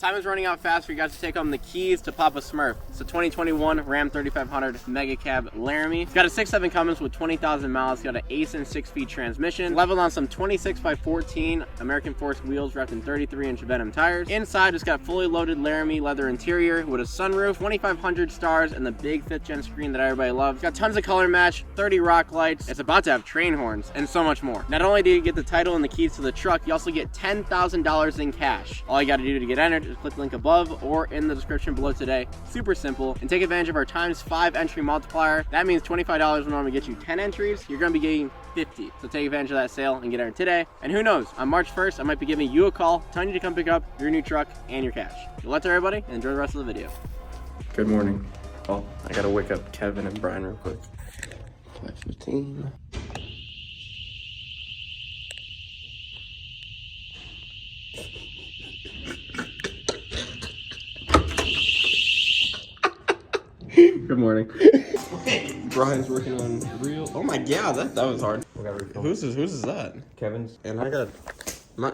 Time is running out fast for you guys to take home the keys to Papa Smurf. It's a 2021 Ram 3500 Mega Cab Laramie. It's got a 6.7 Cummins with 20,000 miles. It's got an ACEN 6-speed transmission. Leveled on some 26x14 American Force wheels wrapped in 33-inch Venom tires. Inside, it's got fully loaded Laramie leather interior with a sunroof, 2,500 stars, and the big 5th gen screen that everybody loves. It's got tons of color match, 30 rock lights. It's about to have train horns and so much more. Not only do you get the title and the keys to the truck, you also get $10,000 in cash. All you got to do to get entered is click the link above or in the description below today. Super simple. And take advantage of our ×5 entry multiplier. That means $25 will normally get you 10 entries. You're going to be getting 50. So take advantage of that sale and get entered today. And who knows, on March 1st, I might be giving you a call, telling you to come pick up your new truck and your cash. Good luck to everybody and enjoy the rest of the video. Good morning. Oh, I got to wake up Kevin and Brian real quick. 5:15. Good morning. Brian's working on real. Oh my god, that was hard. Whose is that? Kevin's. And I got.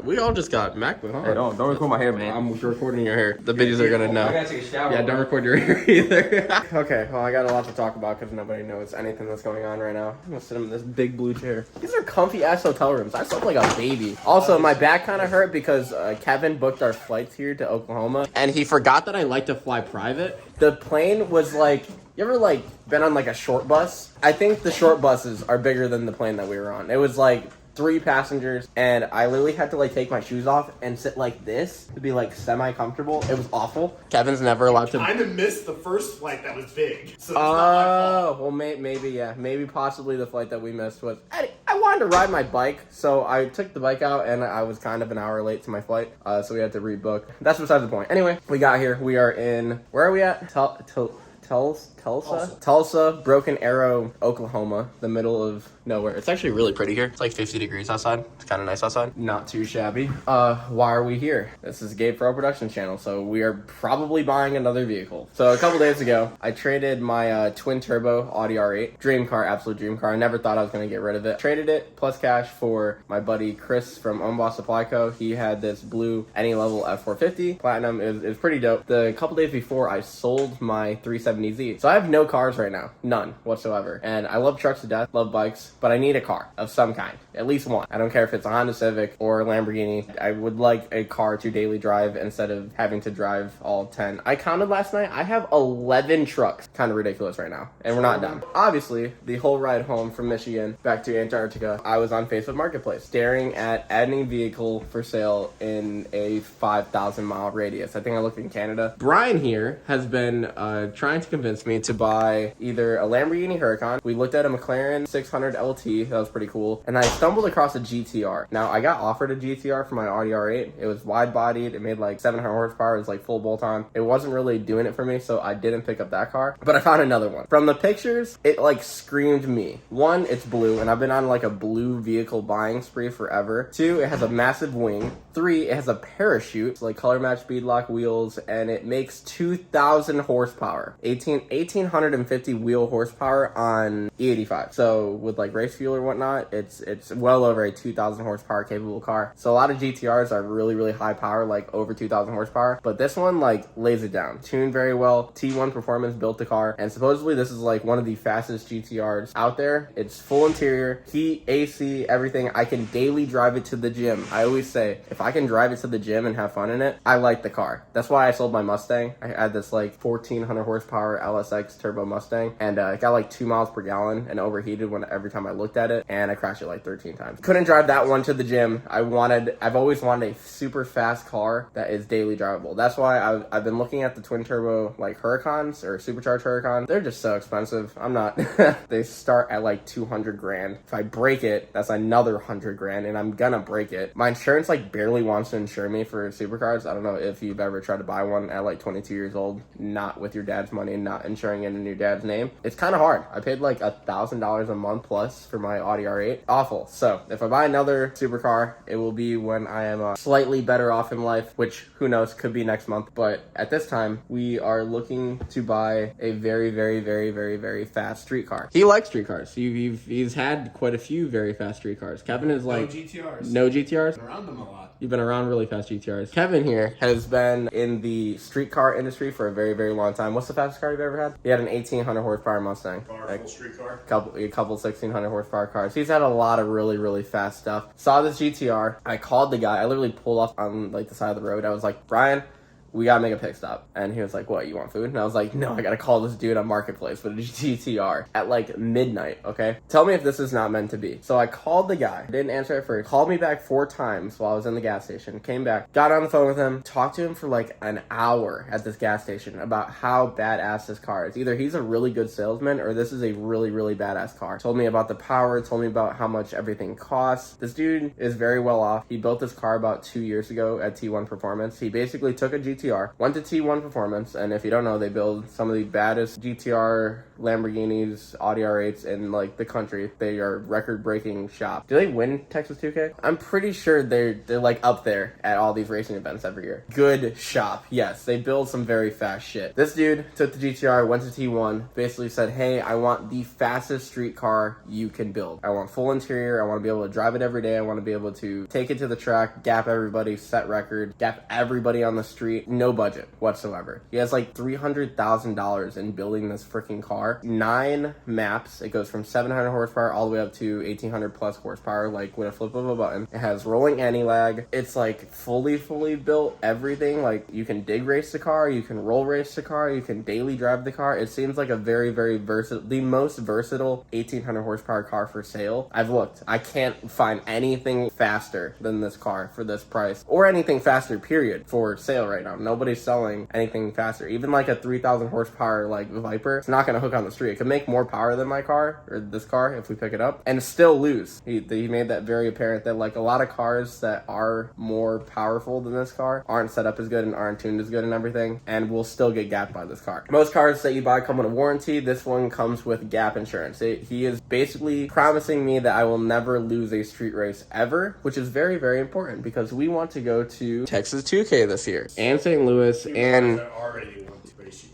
We all just got MacBook, huh? Hey, don't record my hair, man. I'm recording your hair. The videos are gonna know. I gotta take a shower. Yeah, don't record your hair either. Okay, well, I got a lot to talk about because nobody knows anything that's going on right now. I'm gonna sit in this big blue chair. These are comfy ass hotel rooms. I slept like a baby. Also, my back kind of hurt because Kevin booked our flights here to Oklahoma, and he forgot that I like to fly private. The plane was like, you ever like been on like a short bus? I think the short buses are bigger than the plane that we were on. It was like 3 passengers, and I literally had to like take my shoes off and sit like this to be like semi-comfortable. It was awful. Kevin's never allowed to. I kind of missed the first flight that was big. So it's not my fault. Well, maybe, yeah. Maybe possibly the flight that we missed was... I wanted to ride my bike, so I took the bike out, and I was kind of an hour late to my flight, so we had to rebook. That's besides the point. Anyway, we got here. We are in... Where are we at? Tulsa, Broken Arrow, Oklahoma, the middle of nowhere. It's actually really pretty here. It's like 50 degrees outside. It's kind of nice outside. Not too shabby. Why are we here? This is Gabe Pro Production channel, so we are probably buying another vehicle. So a couple days ago, I traded my twin turbo Audi R8. Dream car, absolute dream car. I never thought I was going to get rid of it. Traded it plus cash for my buddy Chris from Own Boss Supply Co. He had this blue any level F450 Platinum. It was pretty dope. The couple days before, I sold my 370Z. So I have no cars right now. None whatsoever. And I love trucks to death, love bikes, but I need a car of some kind. At least one. I don't care if it's a Honda Civic or a Lamborghini. I would like a car to daily drive instead of having to drive all 10. I counted last night. I have 11 trucks. Kind of ridiculous right now. And we're not done. Obviously, the whole ride home from Michigan back to Antarctica, I was on Facebook Marketplace staring at adding vehicle for sale in a 5,000 mile radius. I think I looked in Canada. Brian here has been trying to convince me to buy either a Lamborghini Huracan. We looked at a McLaren 600 LT. That was pretty cool. And I stumbled across a GTR. Now, I got offered a GTR for my Audi R8. It was wide bodied. It made like 700 horsepower. It was like full bolt on. It wasn't really doing it for me, so I didn't pick up that car. But I found another one. From the pictures, it like screamed me. 1, it's blue, and I've been on like a blue vehicle buying spree forever. 2, it has a massive wing. 3, it has a parachute. It's like color match speed lock wheels, and it makes 2,000 horsepower. 1,850 wheel horsepower on E85. So with like race fuel or whatnot, it's well over a 2,000 horsepower capable car. So a lot of GTRs are really, really high power, like over 2,000 horsepower. But this one like lays it down. Tuned very well. T1 Performance built the car. And supposedly this is like one of the fastest GTRs out there. It's full interior, heat, AC, everything. I can daily drive it to the gym. I always say, if I can drive it to the gym and have fun in it, I like the car. That's why I sold my Mustang. I had this like 1,400 horsepower LSX turbo Mustang, and it got like 2 miles per gallon and overheated every time I looked at it, and I crashed it like 13 times. Couldn't drive that one to the gym. I've always wanted a super fast car that is daily drivable. That's why I've been looking at the twin turbo like Huracans or supercharged Huracans. They're just so expensive. I'm not. They start at like 200 grand. If I break it, that's another 100 grand, and I'm gonna break it. My insurance like barely wants to insure me for supercars. I don't know if you've ever tried to buy one at like 22 years old, not with your dad's money money and not insuring it in your dad's name. It's kind of hard. I paid like $1,000 a month plus for my Audi R8. Awful. So if I buy another supercar, it will be when I am slightly better off in life, which who knows, could be next month. But at this time, we are looking to buy a very, very, very, very, very fast street car. He likes street cars. He's had quite a few very fast street cars. Kevin is like... No GTRs. No GTRs? Been around them a lot. You've been around really fast GTRs. Kevin here has been in the street car industry for a very, very long time. What's the fastest car you've ever had? He had an 1,800 horsepower Mustang. Full street car. A couple 1,600 horsepower cars. He's had a lot of really, really fast stuff. Saw this GTR. I called the guy. I literally pulled off on like the side of the road. I was like, Brian, we gotta make a pit stop. And he was like, what, you want food? And I was like, no, I gotta call this dude on Marketplace with a GTR at like midnight, okay? Tell me if this is not meant to be. So I called the guy, didn't answer at first, called me back 4 times while I was in the gas station, came back, got on the phone with him, talked to him for like an hour at this gas station about how badass this car is. Either he's a really good salesman or this is a really, really badass car. Told me about the power, told me about how much everything costs. This dude is very well off. He built this car about 2 years ago at T1 Performance. He basically took a GTR, went to T1 Performance, and if you don't know, they build some of the baddest GTR, Lamborghinis, Audi R8s in like the country. They are record-breaking shop. Do they win Texas 2K? I'm pretty sure they're like up there at all these racing events every year. Good shop. Yes, they build some very fast shit. This dude took the GTR, went to T1, basically said, hey, I want the fastest street car you can build. I want full interior. I want to be able to drive it every day. I want to be able to take it to the track, gap everybody, set record, gap everybody on the street. No budget whatsoever. He has like $300,000 in building this freaking car. 9 maps. It goes from 700 horsepower all the way up to 1,800 plus horsepower, like with a flip of a button. It has rolling anti-lag. It's like fully built. Everything. Like you can dig race the car, you can roll race the car, you can daily drive the car. It seems like a very, very versatile, the most versatile 1,800 horsepower car for sale. I've looked. I can't find anything faster than this car for this price, or anything faster period for sale right now. Nobody's selling anything faster. Even like a 3,000 horsepower like Viper, it's not gonna hook on the street. It could make more power than my car or this car if we pick it up and still lose. He made that very apparent that like a lot of cars that are more powerful than this car aren't set up as good and aren't tuned as good and everything, and will still get gapped by this car. Most cars that you buy come with a warranty. This one comes with gap insurance. He is basically promising me that I will never lose a street race ever, which is very, very important because we want to go to Texas 2K this year and St. Louis. And already want to race you.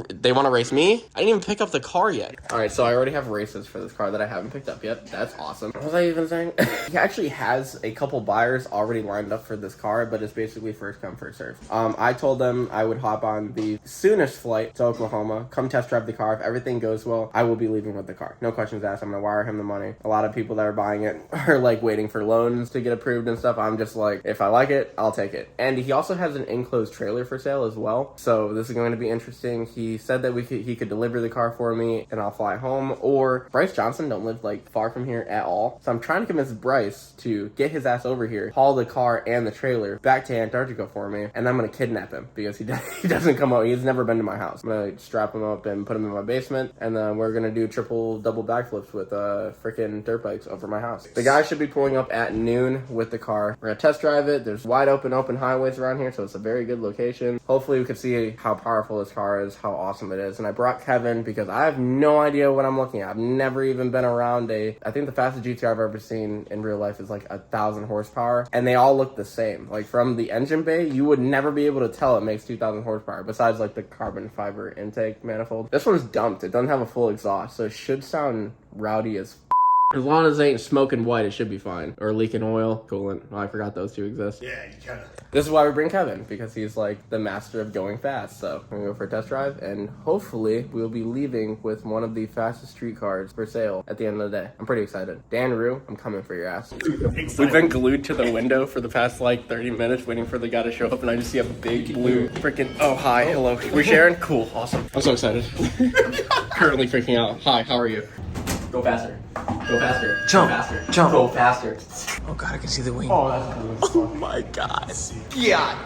They want to race me? I didn't even pick up the car yet. All right, so I already have races for this car that I haven't picked up yet. That's awesome. What was I even saying? He actually has a couple buyers already lined up for this car, but it's basically first come, first serve. I told them I would hop on the soonest flight to Oklahoma, come test drive the car. If everything goes well, I will be leaving with the car. No questions asked. I'm going to wire him the money. A lot of people that are buying it are like waiting for loans to get approved and stuff. I'm just like, if I like it, I'll take it. And he also has an enclosed trailer for sale as well. So this is going to be interesting. He said that he could deliver the car for me and I'll fly home. Or Bryce Johnson don't live like far from here at all. So I'm trying to convince Bryce to get his ass over here, haul the car and the trailer back to Antarctica for me, and I'm gonna kidnap him because he doesn't come out. He's never been to my house. I'm gonna strap him up and put him in my basement, and then we're gonna do double backflips with freaking dirt bikes over my house. The guy should be pulling up at noon with the car. We're gonna test drive it. There's wide open highways around here, so it's a very good location. Hopefully we can see how powerful this car is, how awesome it is. And I brought Kevin because I have no idea what I'm looking at. I've never even been around I think the fastest GTR I've ever seen in real life is like 1,000 horsepower, and they all look the same. Like from the engine bay, you would never be able to tell it makes 2,000 horsepower besides like the carbon fiber intake manifold. This one's dumped. It doesn't have a full exhaust, so it should sound rowdy as as long as it ain't smoking white, it should be fine. Or leaking oil, coolant. Oh, I forgot those two exist. Yeah, you kind of. This is why we bring Kevin, because he's like the master of going fast. So we're gonna go for a test drive, and hopefully we'll be leaving with one of the fastest street cars for sale at the end of the day. I'm pretty excited. Dan Rue, I'm coming for your ass. We've been glued to the window for the past like 30 minutes waiting for the guy to show up, and I just see a big blue freaking. Oh, hi, hello. We're sharing? Cool, awesome. I'm so excited. Currently freaking out. Hi, how are you? Go faster. Go faster. Jump. Go faster. Jump. Go faster. Oh god, I can see the wing. Oh, that's cool. Oh my god. Yeah.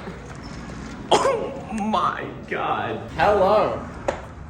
Oh my god. Hello.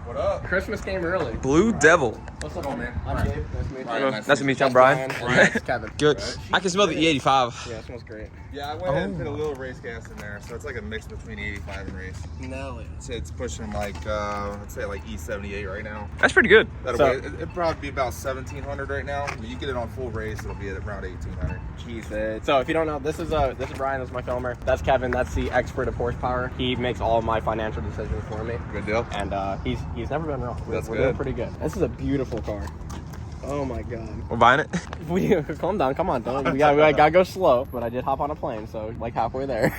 What up? Christmas came early. Blue Devil. What's up, man? I'm Gabe. Nice to meet you. Alright, Nice to meet you. I'm Brian. It's Kevin. Good. I can smell the E85. Yeah, it smells great. Yeah, I went ahead and put a little race gas in there, so it's like a mix between 85 and race. No. It's pushing like, let's say like E78 right now. That's pretty good. It'd probably be about 1700 right now. When you get it on full race, it'll be at around 1800. Jeez. So if you don't know, this is Brian. This is my filmer. That's Kevin. That's the expert of horsepower. He makes all of my financial decisions for me. Good deal. And he's never been wrong. We're Good. doing pretty good. This is a beautiful car. Oh my god. We're buying it. Calm down. Come on, don't. We gotta go slow. But I did hop on a plane, so like halfway there.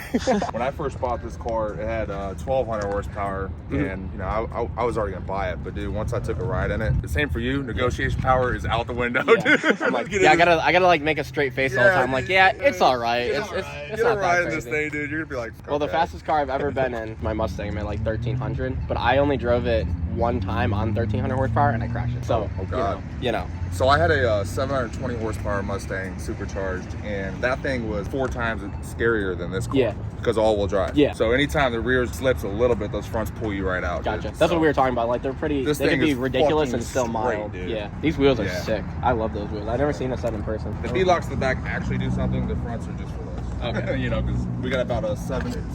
When I first bought this car, it had 1200 horsepower, and you know I was already gonna buy it. But dude, once I took a ride in it, the same for you. Negotiation power is out the window. Yeah. Dude. I'm like, I gotta like make a straight face all the time. I'm like, yeah, it's all right. It's Get not a ride that in this crazy. thing, dude. You're gonna be like, Well, the okay. fastest car I've ever been in, my Mustang, made like 1300, but I only drove it one time on 1300 horsepower and I crashed it. So, Oh, God. you know. So I had a 720 horsepower Mustang supercharged, and that thing was 4 times scarier than this car. Yeah. Because all-wheel drive. Yeah. So anytime the rear slips a little bit, those fronts pull you right out. Gotcha. Dude. That's So what we were talking about. Like, they're pretty, This they can thing be is ridiculous fucking and still straight, mild. dude. Yeah. These wheels are Yeah. sick. I love those wheels. I've never seen a set in person. The V-locks in the back actually do something. The fronts are just for this. Okay. You know, because we got about a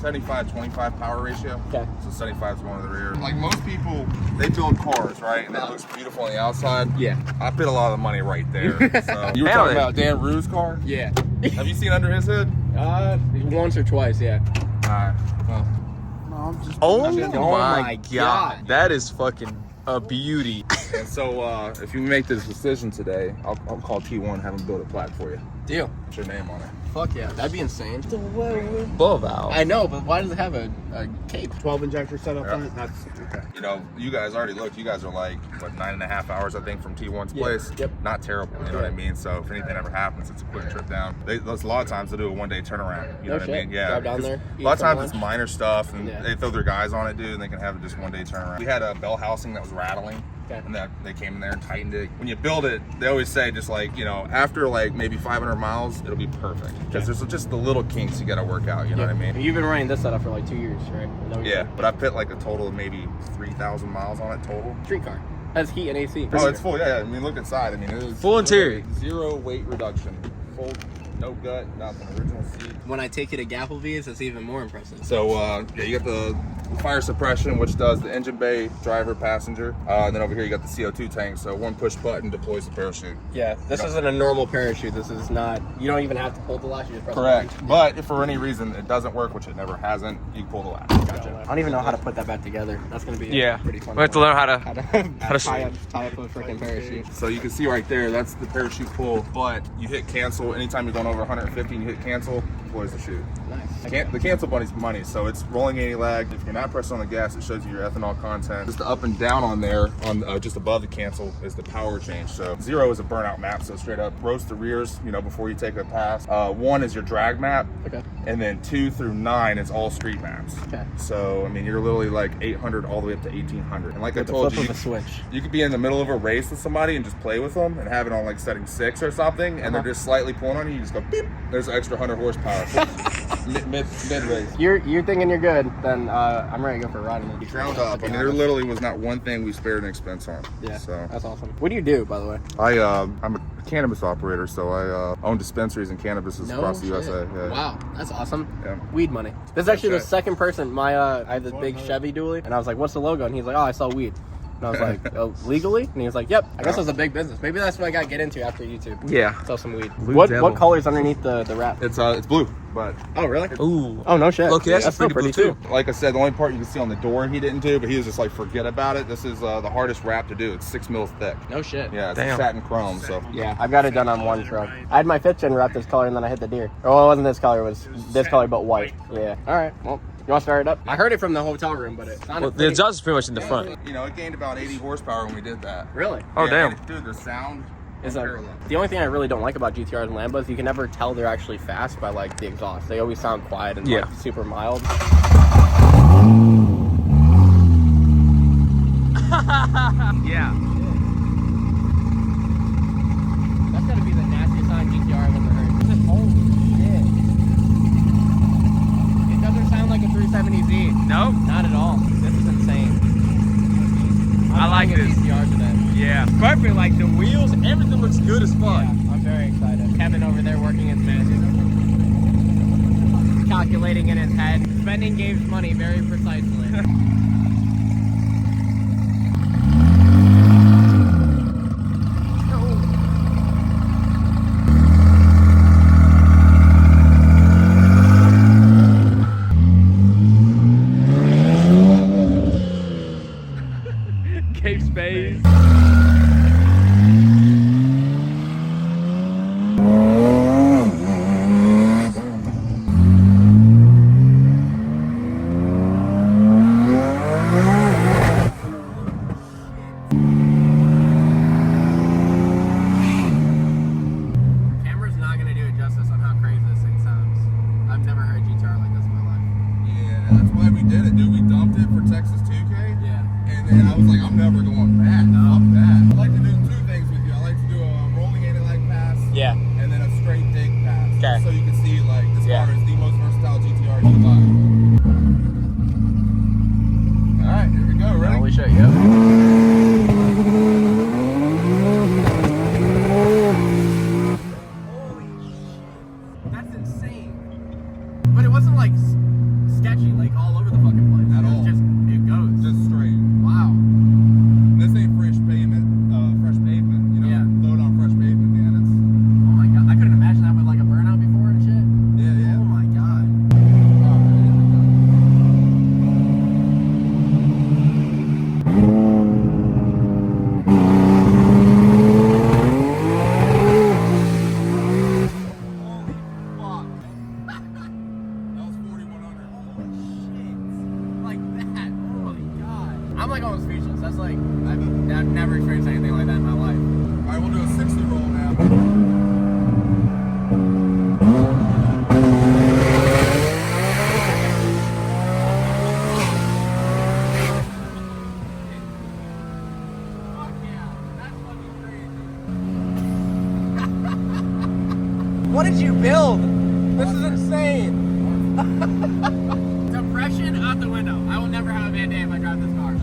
75-25 power ratio. Okay. So 75 is going to the rear. Like most people, they build cars, right? And that looks beautiful on the outside. Yeah. I put a lot of the money right there. So you were Hell talking yeah. about Dan Rue's car? Yeah. Have you seen under his hood? Once or twice, yeah. Alright. Well, no, I'm just. Oh my my God. god. That is fucking a beauty. And so, if you make this decision today, I'll call T1 and have them build a plaque for you. Deal. Put your name on it. Fuck yeah. That'd be insane. Bull valve. I know, but why does it have a cape? 12 injector setup Yeah. on it. That's okay. You know, you guys already looked. You guys are like, what, 9.5 hours, I think, from T1's Yeah. place? Yep. Not terrible, you know what I mean? So if anything ever happens, it's a quick trip down. There's a lot of times they do a one-day turnaround. You know No what shit. I mean? Yeah. Drive down 'cause there, A lot of eat some times lunch. it's minor stuff, and Yeah. they throw their guys on it, dude, and they can have just one-day turnaround. We had a bell housing that was rattling. Okay. And that they came in there and tightened it. When you build it, they always say just like, you know, after like maybe 500 miles, it'll be perfect. Because there's just the little kinks you got to work out, you know what I mean? You've been running this setup for like 2 years, right? Is that what you Yeah, said? but I put like a total of maybe 3,000 miles on it total. Street car. Has heat and AC. Oh, it's full. Yeah, I mean, look inside. I mean, it is Full interior. Zero weight reduction. Full, no gut, nothing. Original seat. When I take you to Gapplebee's, it's even more impressive. So, yeah, you got the fire suppression, which does the engine bay, driver, passenger. And then over here, you got the CO2 tank. So one push button deploys the parachute. Yeah, this Yeah. isn't a normal parachute. This is not. You don't even have to pull the latch. You just press the Correct. button. But if for any reason it doesn't work, which it never hasn't, you pull the latch. Gotcha. I don't even know how to put that back together. That's gonna be Yeah. pretty fun. We have to learn how to. how to to tie up a freaking parachute. So you can see right there, that's the parachute pull. But you hit cancel anytime you're going over 150. You hit cancel, deploys the chute. Nice. The cancel button's money, so it's rolling anti-lag. If you're not pressing on the gas, it shows you your ethanol content. Just the up and down on there, on just above the cancel, is the power change. So 0 is a burnout map, so straight up roast the rears, you know, before you take a pass. 1 is your drag map, Okay. and then 2 through 9 is all street maps. Okay. So I mean, you're literally like 800 all the way up to 1800. And like I With the told flip you, of a switch. you could be in the middle of a race with somebody and just play with them and have it on like setting 6 or something, and they're just slightly pulling on you. You just go beep. There's an extra 100 horsepower. mid race. You're thinking you're good, then I'm ready to go for a ride. Ground up. I mean, there literally was not one thing we spared an expense on. Yeah, So that's awesome. What do you do, by the way? I'm a cannabis operator, so I own dispensaries and cannabises across the shit. USA. Yeah. Wow, that's awesome. Yeah. Weed money. This is actually the right. second person. I have this big Chevy dually, and I was like, "What's the logo?" And he's like, "Oh, I sell weed." And I was like, "Oh, legally?" And he was like, "Yep." I guess it's a big business. Maybe that's what I got to get into after YouTube. Yeah. Sell some weed. Blue What Devil. color's underneath the wrap? It's blue, but Oh, really? Ooh. Oh, no shit. Okay, that's still pretty pretty blue, too. like I said, the only part you can see on the door he didn't do, but he was just like, forget about it. This is the hardest wrap to do. It's 6 mils thick. No shit. Yeah, it's Damn. satin chrome. So Yeah, I've got it done on one truck. I had my 5th gen wrap this color, and then I hit the deer. Oh, it wasn't this color. It was this color, but white. Yeah. All right. Well, you want to start it up? I heard it from the hotel room, but it sounded Well, the pretty- exhaust is pretty much in the front. you know, it gained about 80 horsepower when we did that. Really? Oh, Yeah, damn. and dude, the sound. Is that, unparalleled. the only thing I really don't like about GTRs and Lambos, you can never tell they're actually fast by like the exhaust. They always sound quiet and Yeah. like super mild. Yeah. That's gotta be the nastiest sound GTR I've ever heard. Holy shit. It doesn't sound like a 370Z. Nope. Not at all. This is insane. I like I'm this. GTR today. Yeah. Perfect. Like good as fuck. Yeah, I'm very excited. Kevin over there working his magic. Calculating in his head. Spending Gabe's money very precisely. Gabe's face. Camera's not gonna do it justice on how crazy this thing sounds. I've never heard a GTR like this in my life. Yeah, that's why we did it, dude. We dumped it for Texas 2K. Yeah. And then I was like, I'm never going back. Fuck that. I like to do two things with you. I like to do a rolling anti-lag pass. Yeah. And then a straight dig pass. Okay. So you can see, like, this Yeah. car is the most versatile GTR you can buy. All right, here we go. Ready? Holy shit, yep. That's insane. But it wasn't like sketchy, like all over the fucking place. At It was all. just, it goes. Just straight. Wow. This ain't fresh pavement, you know? Yeah. Load on fresh pavement, man. It's, Oh my god. I couldn't imagine that with like a burnout before and shit. yeah. Oh my god. Like that. Oh my god. I'm like almost speechless. That's like, I've never experienced anything like that in my life. All right, we'll do a 60 roll now. Fuck yeah. That's fucking crazy. What did you build? This is insane. Depression out the window. I will never have a bad day if I drive this car.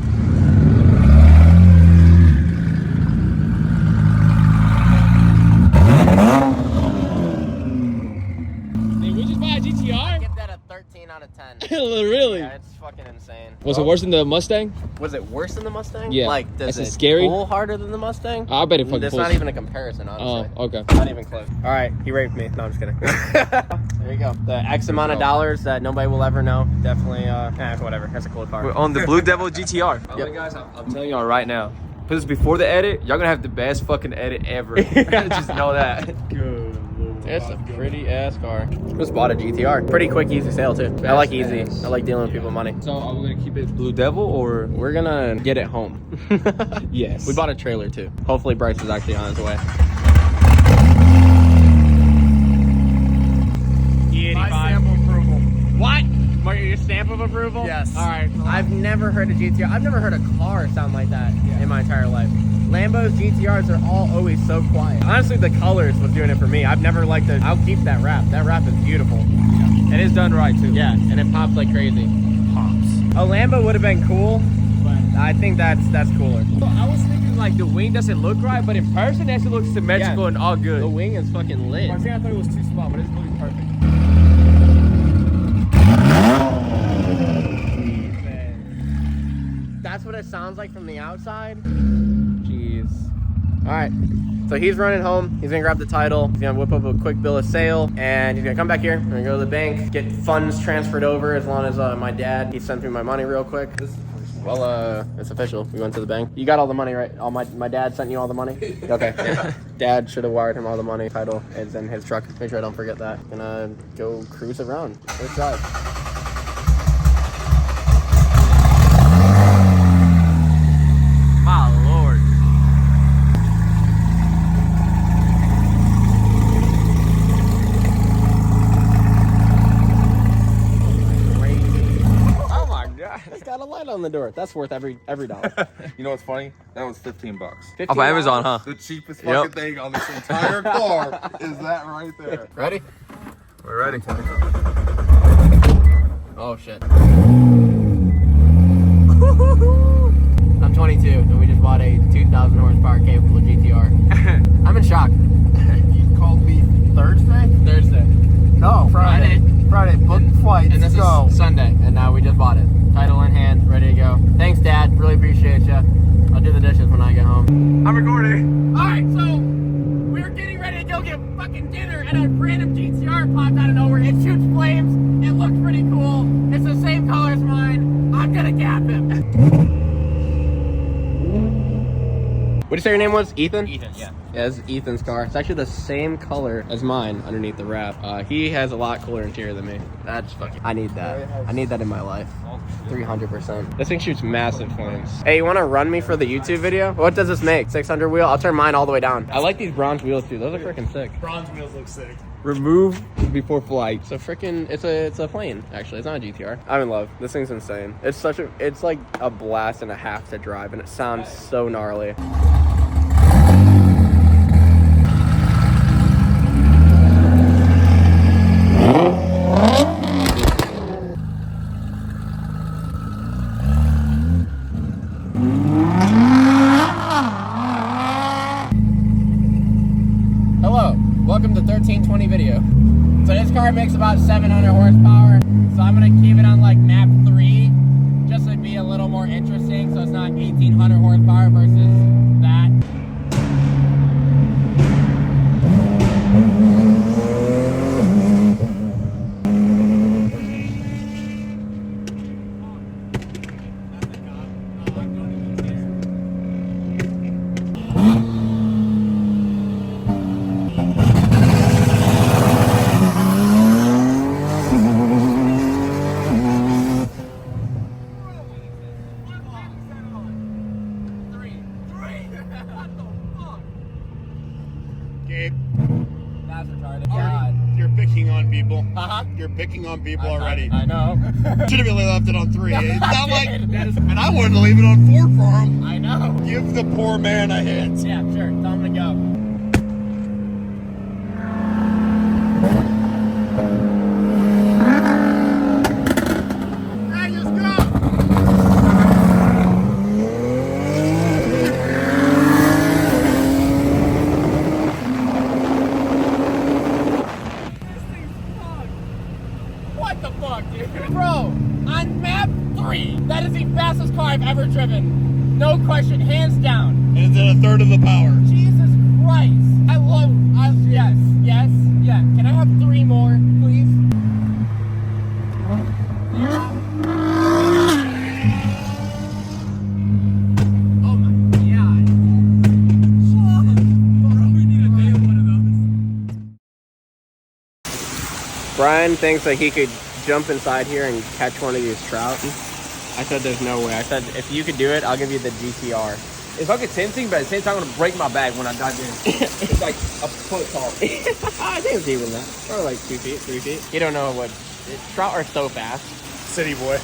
Did we just buy a I GTR? give that a 13 out of 10. Really? Yeah, it's fucking insane. Was it worse than the Mustang? Was it worse than the Mustang? Yeah. Like, does Is it it scary? pull harder than the Mustang? I bet it fucking That's pulls. not even a comparison, honestly. Oh, okay. Not even close. All right, he raped me. No, I'm just kidding. There you go. The X amount of dollars that nobody will ever know. Definitely, whatever. That's a cool car. We're on the Blue Devil GTR. Yep. Guys, I'm telling y'all right now. Put this before the edit, y'all gonna have the best fucking edit ever. Just know that. It's a pretty ass car. Just bought a GTR. Pretty quick, easy sale too. I like easy. I like dealing with people money. So are we gonna keep it Blue Devil or? We're gonna get it home. Yes. We bought a trailer too. Hopefully Bryce is actually on his way. My stamp of approval. What? Your stamp of approval? Yes. All right. I've never heard a GTR. I've never heard a car sound like that in my entire life. Lambo's GTRs are all always so quiet. Honestly, the colors was doing it for me. I've never liked the. I'll keep that wrap. That wrap is beautiful. And it's done right too. Yeah, and it pops like crazy. Pops. A Lambo would have been cool, but I think that's cooler. So I was thinking like the wing doesn't look right, but in person it actually looks symmetrical Yeah. and all good. The wing is fucking lit. I thought it was too small, but it's really perfect. That's what it sounds like from the outside. Jeez. All right. So he's running home. He's gonna grab the title. He's gonna whip up a quick bill of sale, and he's gonna come back here. We're gonna go to the bank, get funds transferred over. As long as my dad, he sent me my money real quick. Well, it's official. We went to the bank. You got all the money, right? All my dad sent you all the money. Okay. Dad should have wired him all the money. Title is in his truck. Make sure I don't forget that. Gonna go cruise around. Let's drive. My lord. Oh my god. It's got a light on the door. That's worth every dollar. You know what's funny? That was $15. Off of Amazon, huh? The cheapest Yep. fucking thing on this entire car is that right there. Ready? We're ready. Oh shit. I'm 2022, and we just bought a 2,000 horsepower capable GTR. I'm in shock. You called me Thursday? Thursday. No, Friday. Friday, book flights, And this go. is Sunday, and now we just bought it. Title in hand, ready to go. Thanks, Dad. Really appreciate you. I'll do the dishes when I get home. I'm recording. All right, so we're getting ready to go get fucking dinner, and a random GTR popped out of nowhere. It shoots flames. It looks pretty cool. It's the same color as mine. I'm gonna gap him. What did you say your name was? Ethan? Ethan, yeah. Yeah, this is Ethan's car. It's actually the same color as mine underneath the wrap. He has a lot cooler interior than me. That's fucking... I need that. I need that in my life. 300%. This thing shoots massive flames. Hey, you want to run me for the YouTube video? What does this make? 600 wheel? I'll turn mine all the way down. I like these bronze wheels too. Those are freaking sick. Bronze wheels look sick. Remove before flight. So freaking, it's a plane. Actually, it's not a GTR. I'm in love. This thing's insane. It's like a blast and a half to drive, and it sounds so gnarly. Hello, welcome to 1320 video. So this car makes about 700 horsepower. So I'm gonna keep it on like map 3, just to be a little more interesting. So it's not 1800 horsepower versus that. Gabe, That's retarded. God. you're picking on people. Uh-huh. You're picking on people already. I know. Should have really left it on 3. It's not like, That is- and I wanted to leave it on 4 for him. I know. Give the poor man a hit. Yeah, sure. Tell him to go. Hey, just go. What the fuck, dude? Bro, on map 3, that is the fastest car I've ever driven. No question, hands down. And it's at a third of the power. Jesus Christ. Yes. Yeah. Can I have 3 more, please? Oh my God. We need a day of one of those. Brian thinks that he could jump inside here and catch one of these trout. I said there's no way. I said if you could do it, I'll give you the GTR. It's fucking tempting, but at the same time, I'm gonna break my back when I dive in. It's like a foot tall. I think it's even that. Probably like 2 feet, 3 feet. You don't know what... Trout are so fast. City boy.